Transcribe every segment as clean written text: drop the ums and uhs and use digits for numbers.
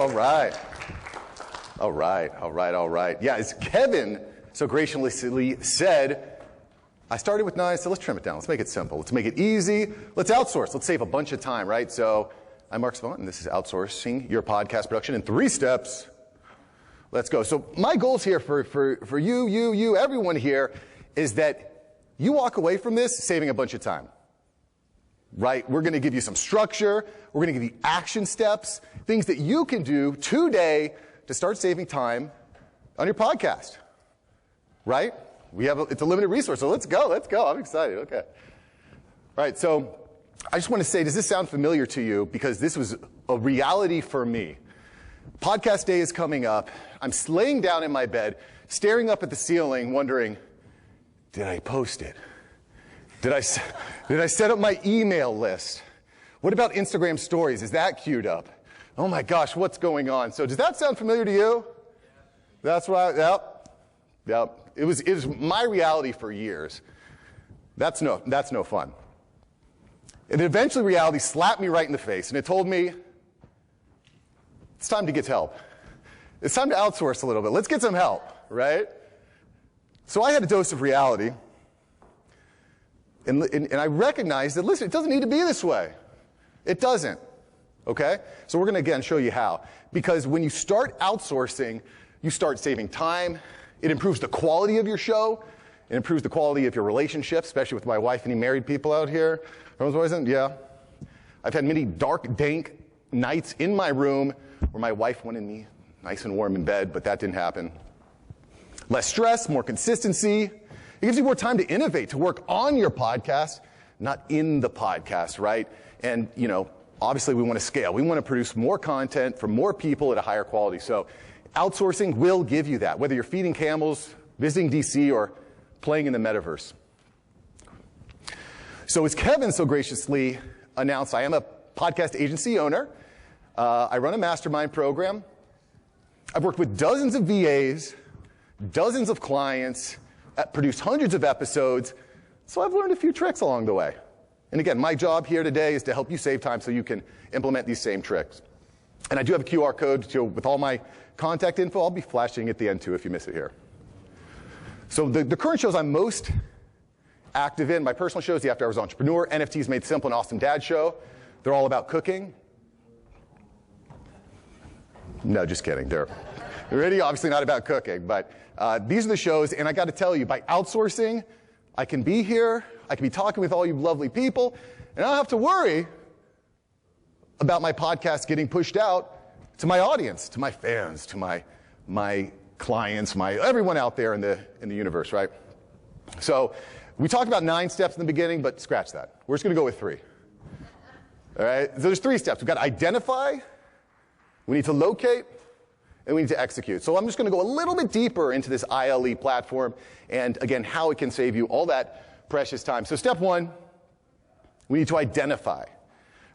All right. All right, all right, all right. Yeah, as Kevin so graciously said, I started with 9, so let's trim it down. Let's make it simple. Let's make it easy. Let's outsource. Let's save a bunch of time, right? So I'm Mark Savant, and this is Outsourcing, your podcast production in 3 steps. Let's go. So my goals here for you, everyone here, is that you walk away from this saving a bunch of time, right? We're going to give you some structure. We're going to give you action steps, things that you can do today to start saving time on your podcast, right? It's a limited resource, so let's go. I'm excited. Okay. All right, so I just want to say, does this sound familiar to you? Because this was a reality for me. Podcast day is coming up. I'm laying down in my bed, staring up at the ceiling, wondering, did I post it? Did I set up my email list? What about Instagram stories? Is that queued up? Oh my gosh, what's going on? So does that sound familiar to you? That's right. Yep. It was my reality for years. That's no fun. And eventually reality slapped me right in the face, and it told me, it's time to get help. It's time to outsource a little bit. Let's get some help, right? So I had a dose of reality, and I recognized that, listen, it doesn't need to be this way. It doesn't, okay? So we're going to, again, show you how. Because when you start outsourcing, you start saving time. It improves the quality of your show. It improves the quality of your relationship, especially with my wife. Any married people out here? Yeah. I've had many dark, dank nights in my room where my wife wanted me nice and warm in bed, but that didn't happen. Less stress, more consistency. It gives you more time to innovate, to work on your podcast, not in the podcast, right? And, obviously we want to scale. We want to produce more content for more people at a higher quality. So outsourcing will give you that, whether you're feeding camels, visiting DC, or playing in the metaverse. So as Kevin so graciously announced, I am a podcast agency owner. I run a mastermind program. I've worked with dozens of VAs, dozens of clients, produced hundreds of episodes, so I've learned a few tricks along the way. And again, my job here today is to help you save time so you can implement these same tricks. And I do have a QR code with all my contact info. I'll be flashing at the end too if you miss it here. So the current shows I'm most active in, my personal shows, The After Hours Entrepreneur, NFTs Made Simple, and Awesome Dad Show. They're all about cooking. No, just kidding. They're really obviously not about cooking, but these are the shows, and I got to tell you, by outsourcing, I can be here, I can be talking with all you lovely people, and I don't have to worry about my podcast getting pushed out to my audience, to my fans, to my clients, everyone out there in the universe, right? So we talked about 9 steps in the beginning, but scratch that. We're just going to go with 3. All right? So there's 3 steps. We've got to identify, we need to locate, and we need to execute. So I'm just going to go a little bit deeper into this ILE platform and, again, how it can save you all that precious time. So step 1, we need to identify,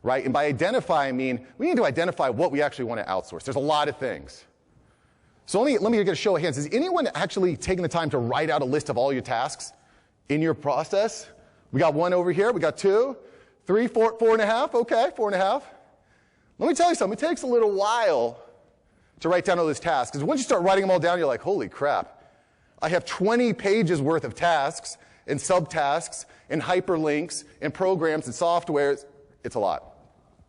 right? And by identify, I mean we need to identify what we actually want to outsource. There's a lot of things. So let me get a show of hands. Has anyone actually taken the time to write out a list of all your tasks in your process? We got 1 over here. We got 2, 3, 4, 4.5. Okay, 4.5. Let me tell you something. It takes a little while to write down all those tasks. Because once you start writing them all down, you're like, holy crap. I have 20 pages worth of tasks and subtasks and hyperlinks and programs and softwares. It's a lot.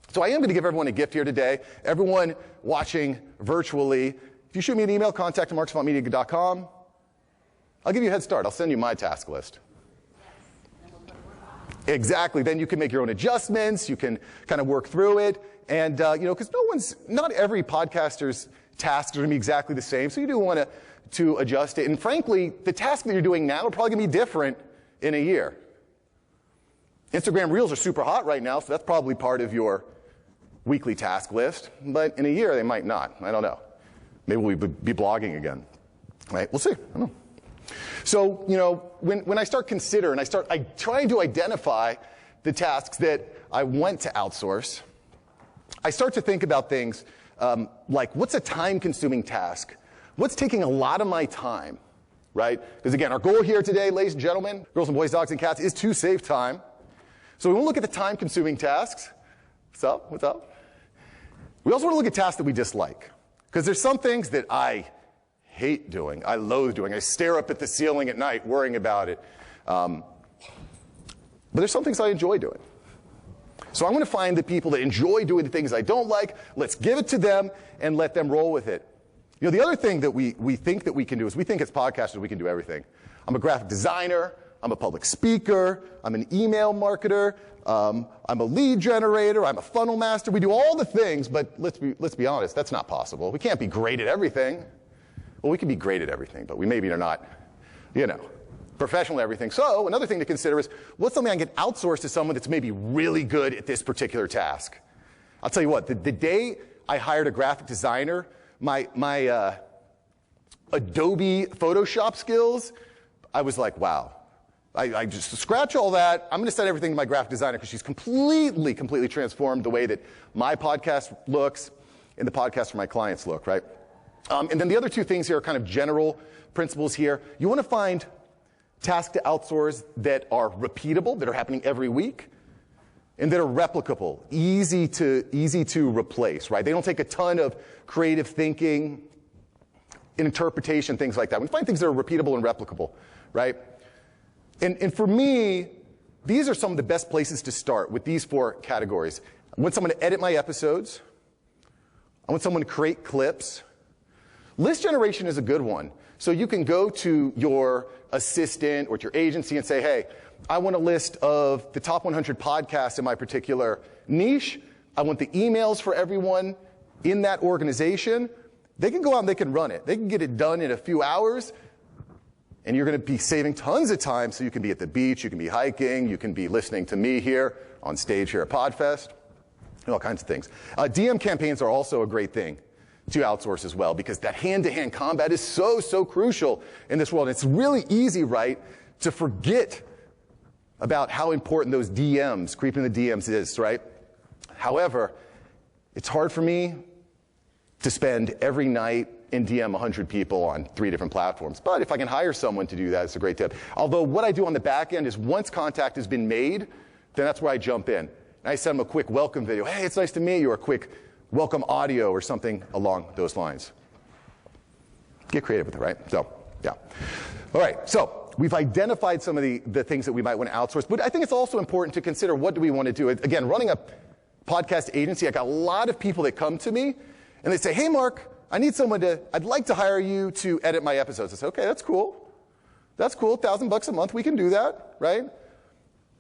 So I am going to give everyone a gift here today. Everyone watching virtually, if you shoot me an email, contact marksavantmedia.com. I'll give you a head start. I'll send you my task list. Exactly. Then you can make your own adjustments. You can kind of work through it. And, because not every podcaster's tasks are going to be exactly the same. So you do want to adjust it. And frankly, the task that you're doing now are probably going to be different in a year. Instagram Reels are super hot right now, so that's probably part of your weekly task list. But in a year, they might not. I don't know. Maybe we'll be blogging again. Right? We'll see. I don't know. So, when I start considering, I try to identify the tasks that I want to outsource, I start to think about things like, what's a time-consuming task? What's taking a lot of my time, right? Because again, our goal here today, ladies and gentlemen, girls and boys, dogs and cats, is to save time. So we want to look at the time-consuming tasks. What's up? We We also want to look at tasks that we dislike, because there's some things that I hate doing, I loathe doing. I stare up at the ceiling at night worrying about it. But there's some things I enjoy doing. So I want to find the people that enjoy doing the things I don't like. Let's give it to them and let them roll with it. You know, the other thing that we think that we can do is we think as podcasters we can do everything. I'm a graphic designer. I'm a public speaker. I'm an email marketer. I'm a lead generator. I'm a funnel master. We do all the things, but let's be honest, that's not possible. We can't be great at everything. Well, we can be great at everything, but we maybe are not, professional at everything. So another thing to consider is what's something I can outsource to someone that's maybe really good at this particular task. I'll tell you what, the day I hired a graphic designer, my Adobe Photoshop skills, I was like, wow. I just scratch all that. I'm going to set everything to my graphic designer because she's completely transformed the way that my podcast looks and the podcast for my clients look, right? And then the other two things here are kind of general principles here. You want to find tasks to outsource that are repeatable, that are happening every week, and that are replicable, easy to replace, right? They don't take a ton of creative thinking, interpretation, things like that. We find things that are repeatable and replicable, right? And for me, these are some of the best places to start with these 4 categories. I want someone to edit my episodes. I want someone to create clips. List generation is a good one. So you can go to your assistant or to your agency and say, hey, I want a list of the top 100 podcasts in my particular niche. I want the emails for everyone in that organization. They can go out and they can run it. They can get it done in a few hours. And you're going to be saving tons of time so you can be at the beach, you can be hiking, you can be listening to me here on stage here at Podfest, all kinds of things. DM campaigns are also a great thing to outsource as well because that hand-to-hand combat is so crucial in this world. And it's really easy, right, to forget about how important those DMs, creeping the DMs is, right? However, it's hard for me to spend every night and DM 100 people on 3 different platforms. But if I can hire someone to do that, it's a great tip. Although what I do on the back end is once contact has been made, then that's where I jump in. And I send them a quick welcome video. Hey, it's nice to meet you, or a quick welcome audio or something along those lines. Get creative with it, right? So, yeah. All right, so we've identified some of the things that we might want to outsource, but I think it's also important to consider what do we want to do. Again, running a podcast agency, I got a lot of people that come to me, and they say, hey, Mark, I'd like to hire you to edit my episodes. I say, okay, that's cool. That's cool, $1,000 a month, we can do that, right?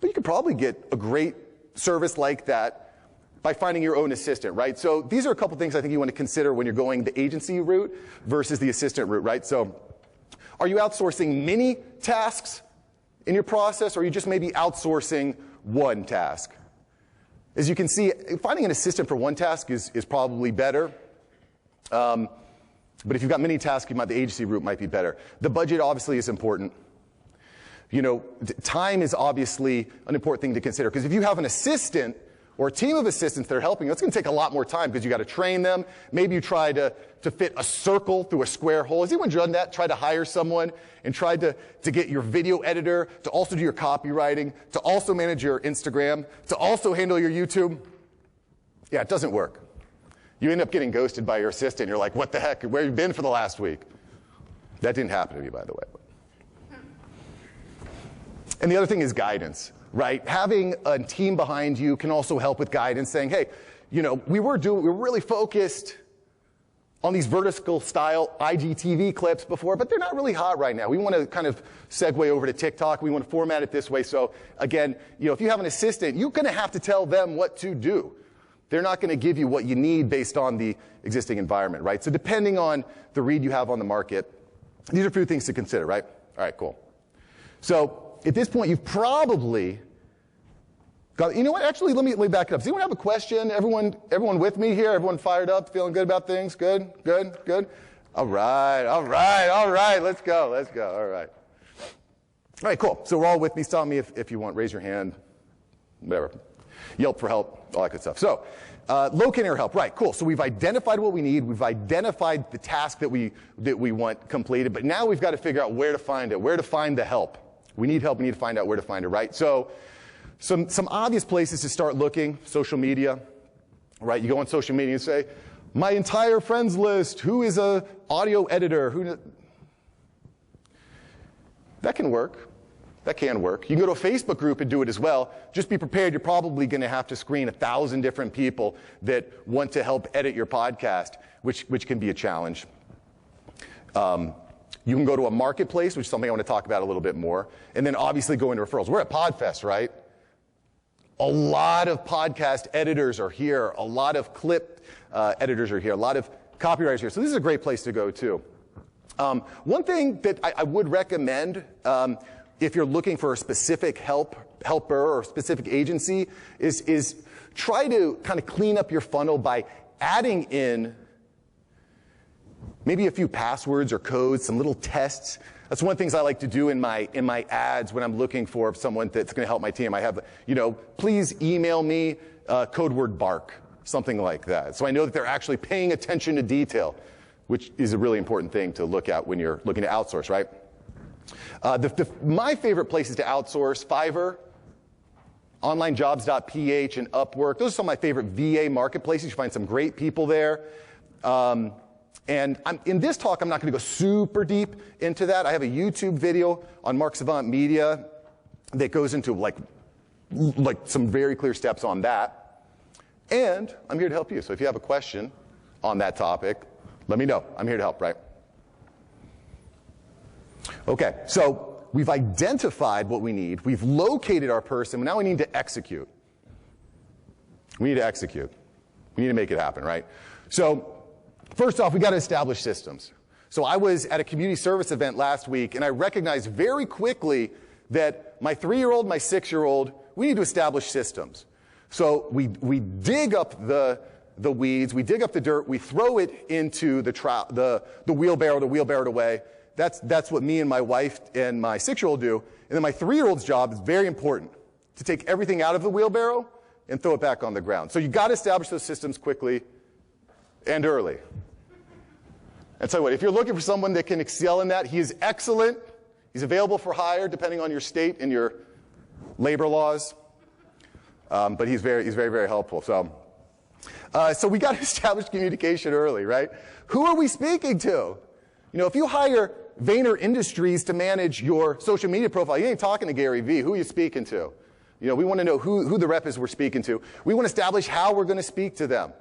But you could probably get a great service like that by finding your own assistant, right? So these are a couple things I think you want to consider when you're going the agency route versus the assistant route, right? So are you outsourcing many tasks in your process, or are you just maybe outsourcing one task? As you can see, finding an assistant for one task is probably better. But if you've got many tasks, the agency route might be better. The budget obviously is important. Time is obviously an important thing to consider, because if you have an assistant or a team of assistants that are helping you, it's going to take a lot more time because you got to train them. Maybe you try to fit a circle through a square hole. Has anyone done that? Try to hire someone and try to get your video editor to also do your copywriting, to also manage your Instagram, to also handle your YouTube? Yeah, it doesn't work. You end up getting ghosted by your assistant. You're like, what the heck? Where have you been for the last week? That didn't happen to me, by the way. And the other thing is guidance, right? Having a team behind you can also help with guidance, saying, hey, we were really focused on these vertical style IGTV clips before, but they're not really hot right now. We want to kind of segue over to TikTok. We want to format it this way. So again, if you have an assistant, you're going to have to tell them what to do. They're not going to give you what you need based on the existing environment, right? So depending on the read you have on the market, these are a few things to consider, right? All right, cool. So at this point, you've probably got, you know what? Actually, let me back it up. Does anyone have a question? Everyone with me here? Everyone fired up? Feeling good about things? Good? All right. Let's go. All right. All right, cool. So we're all with me. Stop me if you want. Raise your hand. Whatever. Yelp for help, all that good stuff. So, locating our help, right, cool. So we've identified what we need. We've identified the task that we want completed. But now we've got to figure out where to find it, where to find the help. We need help. We need to find out where to find it, right? So some obvious places to start looking: social media, right? You go on social media and say, my entire friends list, who is a audio editor? That can work. That can work. You can go to a Facebook group and do it as well. Just be prepared. You're probably going to have to screen 1,000 different people that want to help edit your podcast, which can be a challenge. You can go to a marketplace, which is something I want to talk about a little bit more, and then obviously go into referrals. We're at Podfest, right? A lot of podcast editors are here. A lot of clip editors are here. A lot of copywriters here. So this is a great place to go, too. One thing that I would recommend if you're looking for a specific helper or specific agency is try to kind of clean up your funnel by adding in maybe a few passwords or codes, some little tests. That's one of the things I like to do in my ads when I'm looking for someone that's going to help my team. I have, please email me code word BARK, something like that. So I know that they're actually paying attention to detail, which is a really important thing to look at when you're looking to outsource, right? My favorite places to outsource, Fiverr, onlinejobs.ph, and Upwork. Those are some of my favorite VA marketplaces. You find some great people there. And in this talk, I'm not going to go super deep into that. I have a YouTube video on Mark Savant Media that goes into like some very clear steps on that. And I'm here to help you. So if you have a question on that topic, let me know. I'm here to help, right? Okay, so we've identified what we need. We've located our person. Now we need to execute. We need to execute. We need to make it happen, right? So first off, we got to establish systems. So I was at a community service event last week, and I recognized very quickly that my 3-year-old, my 6-year-old, we need to establish systems. So we dig up the weeds, we dig up the dirt, we throw it into the wheelbarrow to wheelbarrow it away. That's what me and my wife and my 6-year-old do. And then my 3-year-old's job is very important, to take everything out of the wheelbarrow and throw it back on the ground. So you got to establish those systems quickly and early. And tell you what, if you're looking for someone that can excel in that, he is excellent. He's available for hire depending on your state and your labor laws. But he's very, very helpful. So we got to establish communication early, right? Who are we speaking to? If you hire Vayner Industries to manage your social media profile, you ain't talking to Gary Vee. Who are you speaking to? We want to know who the rep is we're speaking to. We want to establish how we're going to speak to them.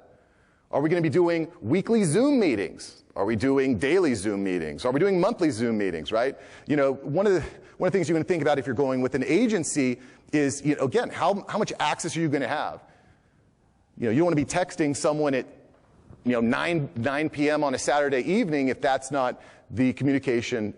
Are we going to be doing weekly Zoom meetings? Are we doing daily Zoom meetings? Are we doing monthly Zoom meetings, right? One of the things you're going to think about if you're going with an agency is, again, how much access are you going to have? You don't want to be texting someone at 9 p.m. on a Saturday evening if that's not the communication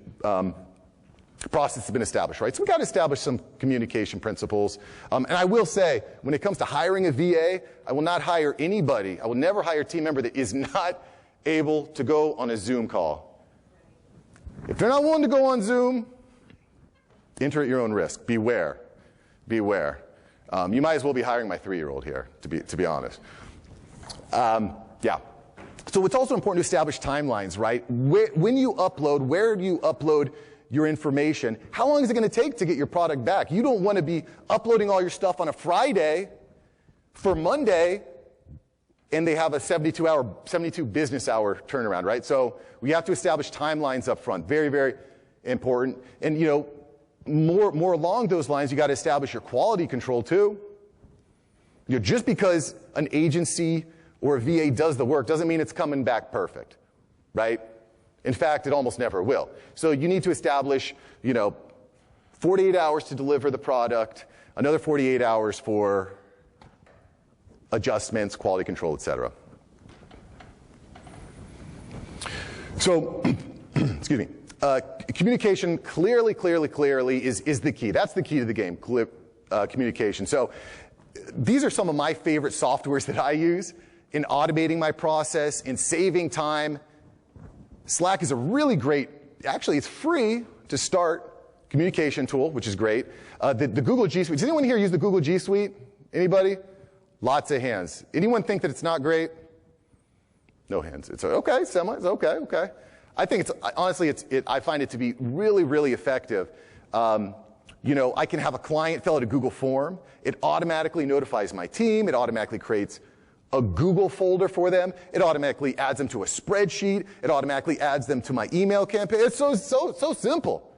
process that's been established, right? So we've got to establish some communication principles. And I will say, when it comes to hiring a VA, I will not hire anybody. I will never hire a team member that is not able to go on a Zoom call. If they're not willing to go on Zoom, enter at your own risk. Beware. Beware. You might as well be hiring my 3-year-old here, to be honest. Yeah. So it's also important to establish timelines, right? When you upload, where do you upload your information? How long is it going to take to get your product back? You don't want to be uploading all your stuff on a Friday for Monday, and they have a 72 business hour turnaround, right? So we have to establish timelines up front. Very, very important. And, more along those lines, you got to establish your quality control too. Just because an agency or a VA does the work doesn't mean it's coming back perfect, right? In fact, it almost never will. So you need to establish, 48 hours to deliver the product, another 48 hours for adjustments, quality control, etc. So, excuse me. Communication clearly is the key. That's the key to the game, communication. So these are some of my favorite softwares that I use in automating my process, in saving time. Slack is a really great, actually it's free to start communication tool, which is great. The Google G Suite. Does anyone here use the Google G Suite? Anybody? Lots of hands. Anyone think that it's not great? No hands. It's okay, it's okay. I think honestly, I find it to be really effective. I can have a client fill out a Google form. It automatically notifies my team. It automatically creates a Google folder for them. It automatically adds them to a spreadsheet. It automatically adds them to my email campaign. It's so simple.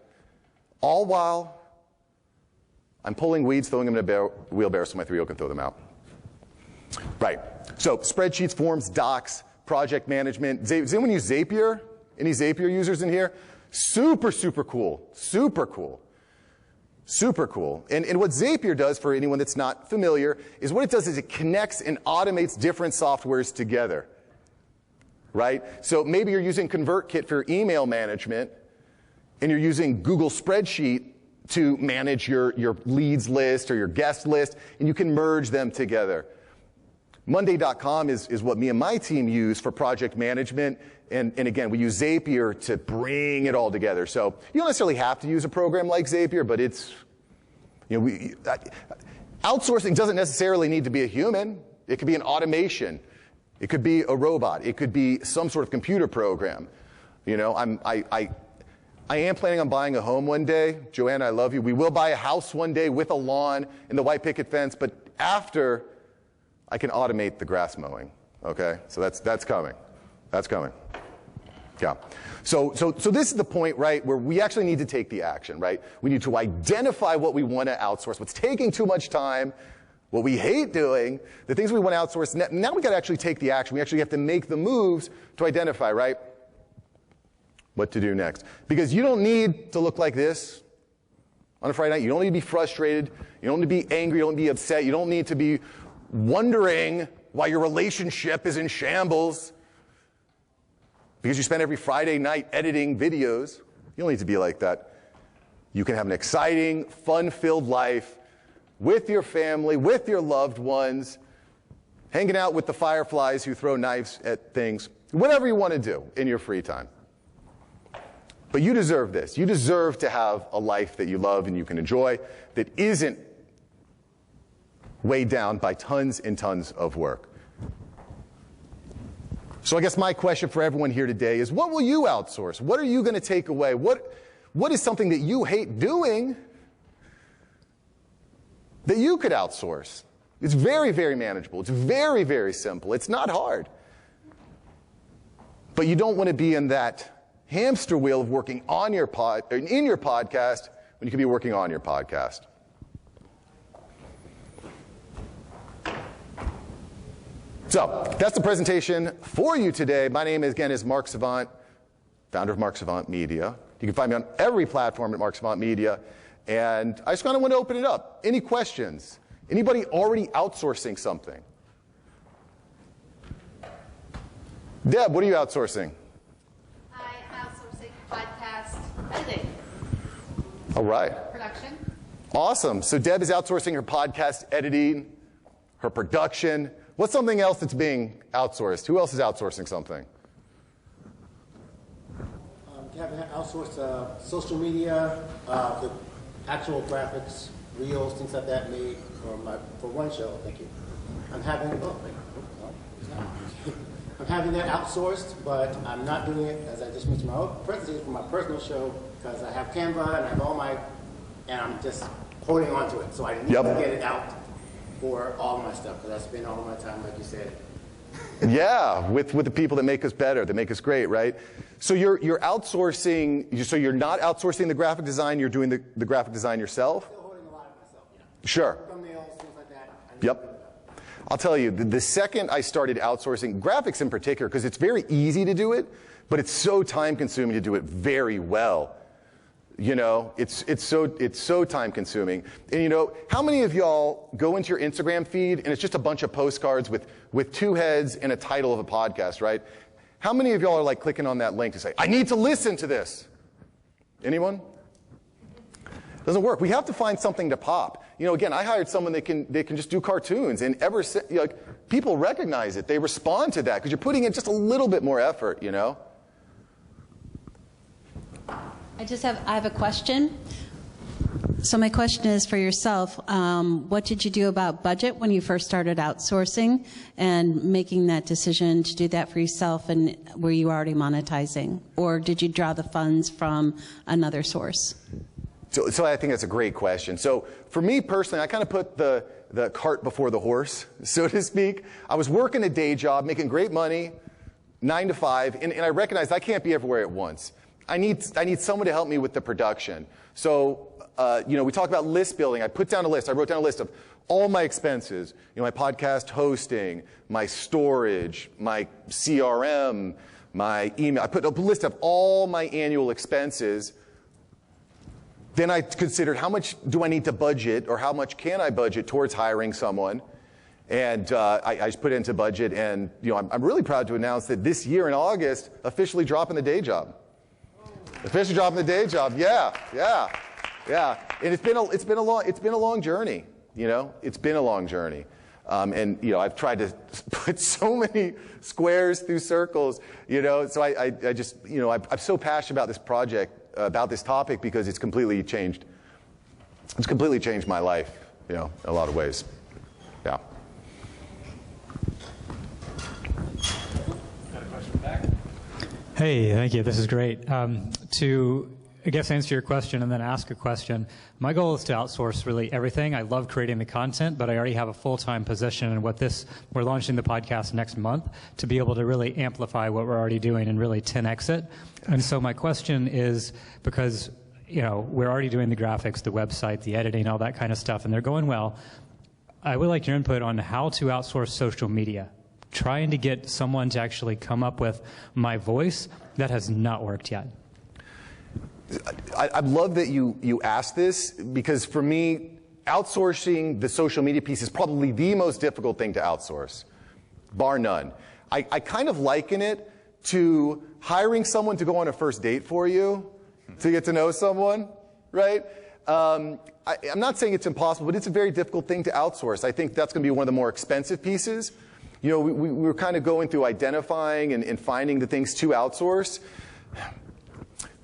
All while I'm pulling weeds, throwing them in a wheelbarrow so my 3-year-old can throw them out. Right. So spreadsheets, forms, docs, project management. Does anyone use Zapier? Any Zapier users in here? Super, super cool. Super cool. Super cool. And what Zapier does, for anyone that's not familiar, is what it does is it connects and automates different softwares together. Right? So maybe you're using ConvertKit for email management, and you're using Google Spreadsheet to manage your leads list or your guest list, and you can merge them together. Monday.com is what me and my team use for project management. And again, we use Zapier to bring it all together. So you don't necessarily have to use a program like Zapier, but it's, outsourcing doesn't necessarily need to be a human. It could be an automation. It could be a robot. It could be some sort of computer program. I am planning on buying a home one day. Joanna, I love you. We will buy a house one day with a lawn and the white picket fence, but after I can automate the grass mowing. Okay? So that's coming. That's coming. Yeah. So this is the point, right, where we actually need to take the action, right? We need to identify what we want to outsource, what's taking too much time, what we hate doing, the things we want to outsource. Now we got to actually take the action. We actually have to make the moves to identify, right, what to do next. Because you don't need to look like this on a Friday night. You don't need to be frustrated. You don't need to be angry. You don't need to be upset. You don't need to be wondering why your relationship is in shambles because you spend every Friday night editing videos. You don't need to be like that. You can have an exciting, fun-filled life with your family, with your loved ones, hanging out with the fireflies who throw knives at things, whatever you want to do in your free time. But you deserve this. You deserve to have a life that you love and you can enjoy that isn't weighed down by tons and tons of work. So I guess my question for everyone here today is, what will you outsource? What are you going to take away? What is something that you hate doing that you could outsource? It's very, very manageable. It's very, very simple. It's not hard. But you don't want to be in that hamster wheel of working on your in your podcast when you could be working on your podcast. So that's the presentation for you today. My name, again, is Mark Savant, founder of Mark Savant Media. You can find me on every platform at Mark Savant Media. And I just kind of want to open it up. Any questions? Anybody already outsourcing something? Deb, what are you outsourcing? I'm outsourcing podcast editing. All right. Production. Awesome. So Deb is outsourcing her podcast editing, her production. What's something else that's being outsourced? Who else is outsourcing something? Having outsourced social media, the actual graphics, reels, things like that made for one show. Thank you. I'm having that outsourced, but I'm not doing it, as I just mentioned, my own presentation for my personal show because I have Canva and I have and I'm just holding on to it. So I need to get it out for all my stuff because I spend all of my time, like you said. Yeah, with the people that make us better, that make us great, right? So you're outsourcing, so you're not outsourcing the graphic design, you're doing the graphic design yourself? Still holding a lot of myself, yeah. Sure. Thumbnails, things like that. Yep. I'll tell you, the second I started outsourcing, graphics in particular, because it's very easy to do it, but it's so time consuming to do it very well. You know, it's so time consuming. And you know, how many of y'all go into your Instagram feed and it's just a bunch of postcards with two heads and a title of a podcast, right? How many of y'all are like clicking on that link to say, I need to listen to this? Anyone? Doesn't work. We have to find something to pop. You know, again, I hired someone that can just do cartoons, and people recognize it. They respond to that because you're putting in just a little bit more effort, you know? I have a question. So my question is for yourself. What did you do about budget when you first started outsourcing and making that decision to do that for yourself, and were you already monetizing? Or did you draw the funds from another source? So I think that's a great question. So for me personally, I kind of put the the cart before the horse, so to speak. I was working a day job, making great money, 9 to 5, and I recognized I can't be everywhere at once. I need someone to help me with the production. So, we talk about list building. I put down a list. I wrote down a list of all my expenses, my podcast hosting, my storage, my CRM, my email. I put a list of all my annual expenses. Then I considered how much do I need to budget, or how much can I budget towards hiring someone. And I just put it into budget, and I'm really proud to announce that this year in August, officially dropping the day job. Officially dropping the day job. Yeah. And it's been a long journey. It's been a long journey. I've tried to put so many squares through circles. So I just I'm so passionate about this project, about this topic, because it's completely changed. It's completely changed my life. In a lot of ways. Yeah. Hey, thank you. This is great. To, I guess, answer your question and then ask a question, my goal is to outsource really everything. I love creating the content, but I already have a full-time position in we're launching the podcast next month to be able to really amplify what we're already doing and really 10x it. And so my question is, because, we're already doing the graphics, the website, the editing, all that kind of stuff, and they're going well. I would like your input on how to outsource social media. Trying to get someone to actually come up with my voice, that has not worked yet. I love that you asked this, because for me, outsourcing the social media piece is probably the most difficult thing to outsource, bar none. I kind of liken it to hiring someone to go on a first date for you, to get to know someone, right? I'm not saying it's impossible, but it's a very difficult thing to outsource. I think that's going to be one of the more expensive pieces. We were kind of going through identifying and finding the things to outsource.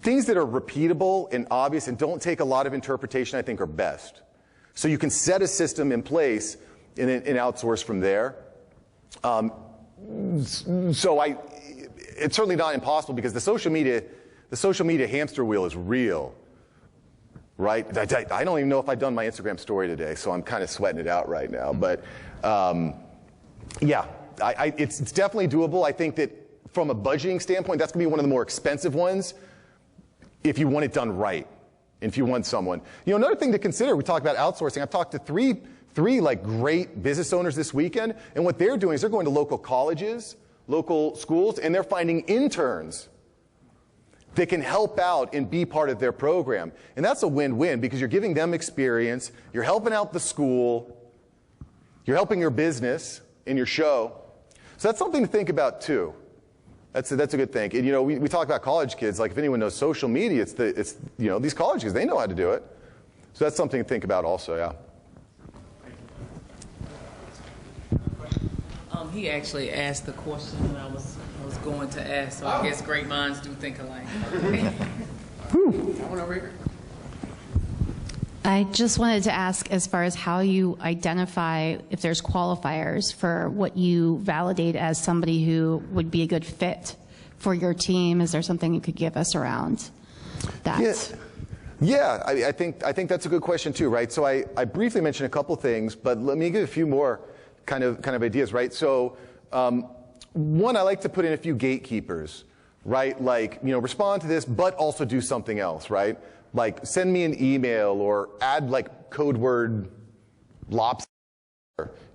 Things that are repeatable and obvious and don't take a lot of interpretation, I think, are best. So you can set a system in place and outsource from there. It's certainly not impossible, because the social media hamster wheel is real, right? I don't even know if I've done my Instagram story today, so I'm kind of sweating it out right now. But yeah, it's definitely doable. I think that from a budgeting standpoint, that's going to be one of the more expensive ones if you want it done right, if you want someone. Another thing to consider, we talk about outsourcing. I've talked to three great business owners this weekend, and what they're doing is they're going to local colleges, local schools, and they're finding interns that can help out and be part of their program. And that's a win-win, because you're giving them experience, you're helping out the school, you're helping your business and your show. So that's something to think about too. That's a good thing. And we talk about college kids, like if anyone knows social media, it's these college kids, they know how to do it. So that's something to think about also, yeah. He actually asked the question that I was going to ask, so I guess great minds do think alike. I just wanted to ask, as far as how you identify if there's qualifiers for what you validate as somebody who would be a good fit for your team. Is there something you could give us around that? Yeah, I think that's a good question too, right? So I briefly mentioned a couple things, but let me give a few more kind of ideas, right? So one, I like to put in a few gatekeepers, right? Like, respond to this, but also do something else, right? Like send me an email or add like code word lobster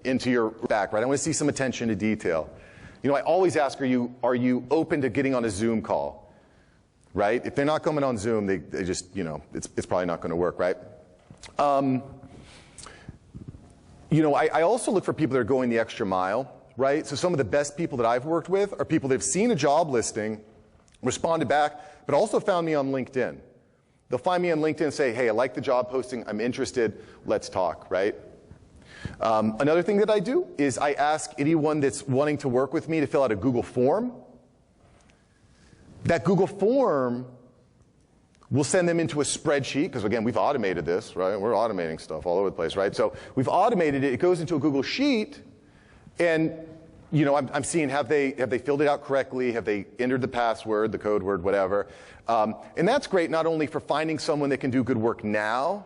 into your back, right? I want to see some attention to detail. I always ask, are you open to getting on a Zoom call, right? If they're not coming on Zoom, they just, it's probably not going to work, right? I also look for people that are going the extra mile, right? So some of the best people that I've worked with are people that have seen a job listing, responded back, but also found me on LinkedIn. They'll find me on LinkedIn and say, hey, I like the job posting, I'm interested, let's talk, right? Another thing that I do is I ask anyone that's wanting to work with me to fill out a Google form. That Google form will send them into a spreadsheet, because again, we've automated this, right? We're automating stuff all over the place, right? So we've automated it, it goes into a Google sheet, and I'm seeing, have they filled it out correctly? Have they entered the password, the code word, whatever? And that's great not only for finding someone that can do good work now,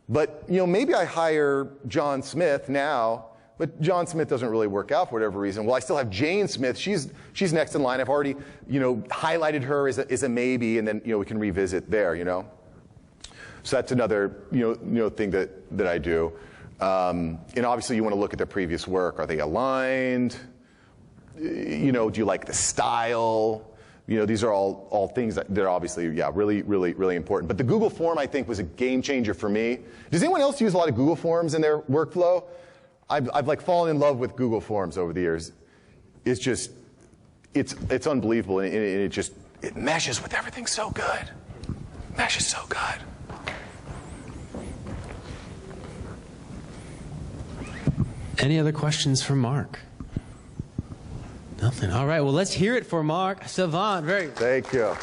But, you know, maybe I hire John Smith now, but John Smith doesn't really work out for whatever reason. Well, I still have Jane Smith. She's next in line. I've already, you know, highlighted her as a maybe, and then, you know, we can revisit there, you know. So that's another, you know thing that I do. And obviously you want to look at their previous work. Are they aligned? You know, do you like the style? You know, these are all things that are obviously, yeah, really, really, really important. But the Google form, I think, was a game changer for me. Does anyone else use a lot of Google Forms in their workflow? I've like fallen in love with Google Forms over the years. It's just, it's unbelievable, and it meshes with everything so good. Meshes so good. Any other questions for Mark? Nothing. All right, well, let's hear it for Mark Savant. Thank you.